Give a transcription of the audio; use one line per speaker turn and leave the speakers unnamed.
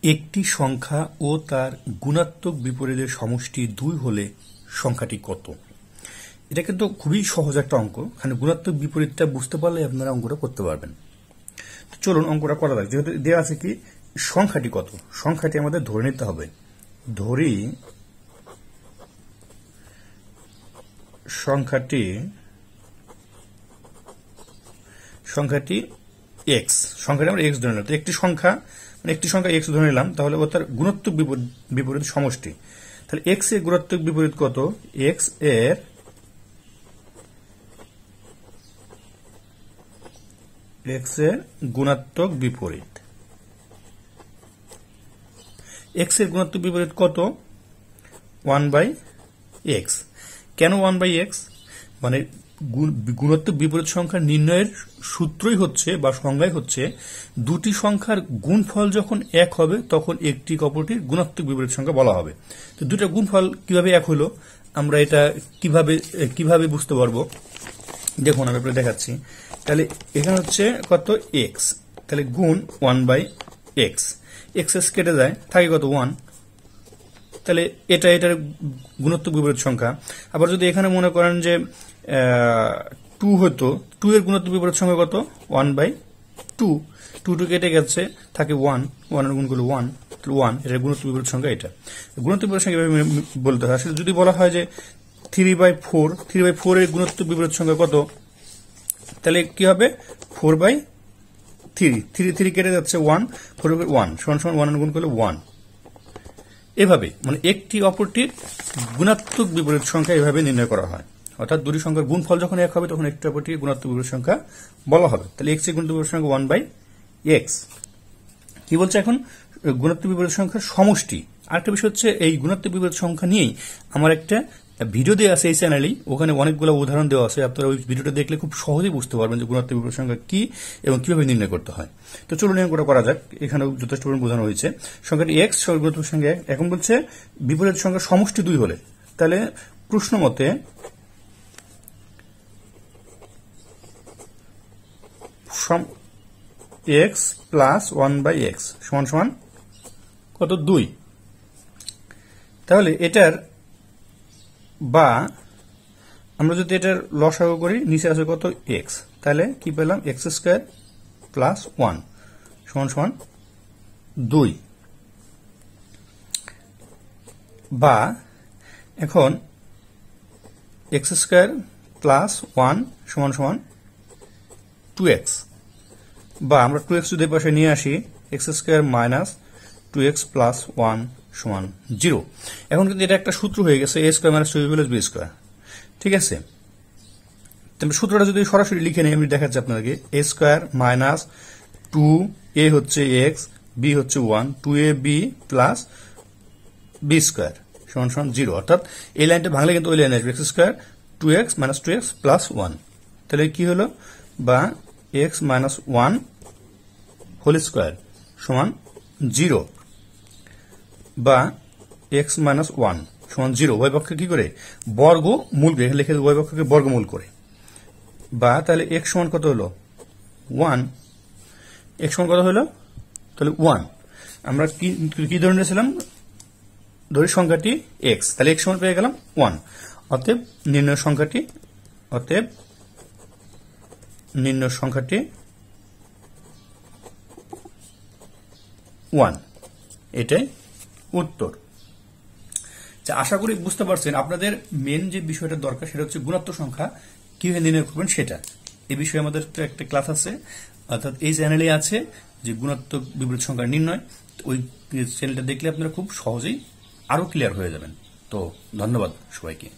একটি সংখ্যা ও তার গুণাত্মক বিপরীতের সমষ্টি 2 হলে সংখ্যাটি কত? এটা কিন্তু খুবই সহজ একটা অঙ্ক। এখানে গুণাত্মক বিপরীতটা বুঝতে পারলে আপনারা অঙ্কটা করতে পারবেন। তো চলুন অঙ্কটা করা যাক। যেহেতু দেওয়া আছে কি সংখ্যাটি কত, সংখ্যাটি আমাদের ধরে নিতে হবে। ধরি সংখ্যাটি এক্স, সংখ্যাটি আমরা এক্স ধরে নিলাম। তো একটি সংখ্যা এক্স ধরে নিলাম, তাহলে ও তার গুণাত্মক বিপরীত সমষ্টি। তাহলে এক্স এর গুণাত্মক বিপরীত কত? এক্স এর গুণাত্মক বিপরীত, এক্স এর গুণাত্মক বিপরীত কত? 1/x। কেন 1/x? মানে গুণাত্মক বিপরীত সংখ্যা নির্ণয়ের সূত্রই হচ্ছে বা সংজ্ঞাই হচ্ছে দুটি সংখ্যার গুণফল যখন এক হবে তখন একটি অপরটির গুণাত্মক বিপরীত সংখ্যা বলা হবে। তো দুটো গুণফল কিভাবে এক হলো আমরা এটা কিভাবে বুঝতে পারবো? দেখুন আমি আপনাদের দেখাচ্ছি। তাহলে এখানে হচ্ছে কত? এক্স, তাহলে গুণ 1/x। এক্স কেটে যায়, থাকে কত? 1। তাহলে এটার গুণাত্মক বিপরীত সংখ্যা। আবার যদি এখানে মনে করেন যে 2 হতো, 2 এর গুণাত্মক বিপরীত সংখ্যা কত? 1/2। 2 কেটে গেছে, থাকে 1, 1 এর গুণ করলে 1, 1 এটার গুণাত্মক বিপরীত সংখ্যা এটা। গুণাত্মক বিপরীত সংখ্যা এভাবে বলতে হয়। আসলে যদি বলা হয় যে 3/4 এর গুণাত্মক বিপরীত সংখ্যা কত, তাহলে কি হবে? 4/3, 3 কেটে যাচ্ছে 1, 4/1 সমান 1 এর গুণ করলে 1। এভাবে মানে একটি অপরটির গুণাত্মক বিপরীত সংখ্যা এভাবে নির্ণয় করা হয়। অর্থাৎ দুটি সংখ্যার গুণফল যখন এক হবে তখন একটি অপরটির গুণাত্মক বিপরীত সংখ্যা বলা হবে। তাহলে এক্স এর গুণাত্মক বিপরীত সংখ্যা 1/x। কি বলছে এখন? গুণাত্মক বিপরীত সংখ্যার সমষ্টি। আরেকটা বিষয় হচ্ছে এই গুণাত্মক বিপরীত সংখ্যা নিয়েই আমার একটা ভিডিও দেওয়া আছে এই চ্যানেলেই, ওখানে অনেকগুলো উদাহরণ দেওয়া আছে। আপনারা ওই ভিডিওটা দেখলে খুব সহজেই বুঝতে পারবেন যে গুণাত্মক বিপরীত সংখ্যা কি এবং কিভাবে নির্ণয় করতে হয়। তো চলুন অঙ্কটা করা যাক। এখানে যথেষ্ট বোঝানো হয়েছে। সংখ্যাটি এক্স, গুণাত্মক সংখ্যা এখন বলছে বিপরীত সংখ্যার সমষ্টি 2 হলে। তাহলে প্রশ্ন মতে এক্স প্লাস 1/x সমান সমান কত? 2। তাহলে এটার বা আমরা যদি এটার লসাগু করি, নিচে আছে কত? এক্স। তাহলে কি পেলাম? x² প্লাস 1 সমান সমান 2। বা এখন x² প্লাস 1 সমান সমান 2x। বা আমরা 2x যদি পাশে নিয়ে আসি, x² মাইনাস 2x প্লাস 1 সমান 0। এখন কিন্তু এটা একটা সূত্র হয়ে গেছে, a² minus 2b plus b²। ঠিক আছে? তাহলে সূত্রটা যদি সরাসরি লিখে নেই, আমি দেখাচ্ছি আপনাদেরকে। a² মাইনাস 2a হচ্ছে x, b হচ্ছে 1, 2ab প্লাস b² সমান সমান 0। অর্থাৎ এই লাইনটা ভাঙলে কিন্তু ওই লাইন আসবে, x² 2x minus 2x plus 1। তাহলে কি হলো? বা x মাইনাস 1 হোল স্কোয়ার সমান 0। বা x মাইনাস 1 সমান 0। উভয় পক্ষে কি করে? বর্গমূল করে লিখে উভয় পক্ষকে বর্গমূল করে। বা তাহলে x সমান কত হলো? 1। x সমান কত হলো? তাহলে 1। আমরা কি ধরে নিয়েছিলাম? ধরি সংখ্যাটি x, তাহলে x সমান পেয়ে গেলাম 1। অতএব নির্ণয় সংখ্যাটি 1। এটাই উত্তর। আশা করি বুঝতে পারছেন। আপনাদের মেন যে বিষয়টা দরকার সেটা হচ্ছে গুণাত্মক সংখ্যা কিভাবে নির্ণয় করবেন সেটা। এই বিষয়ে আমাদের একটা ক্লাস আছে, অর্থাৎ এই চ্যানেলে আছে যে গুণাত্মক বিপরীত সংখ্যা নির্ণয়। ওই চ্যানেলটা দেখলে আপনারা খুব সহজেই আরো ক্লিয়ার হয়ে যাবেন। তো ধন্যবাদ সবাইকে।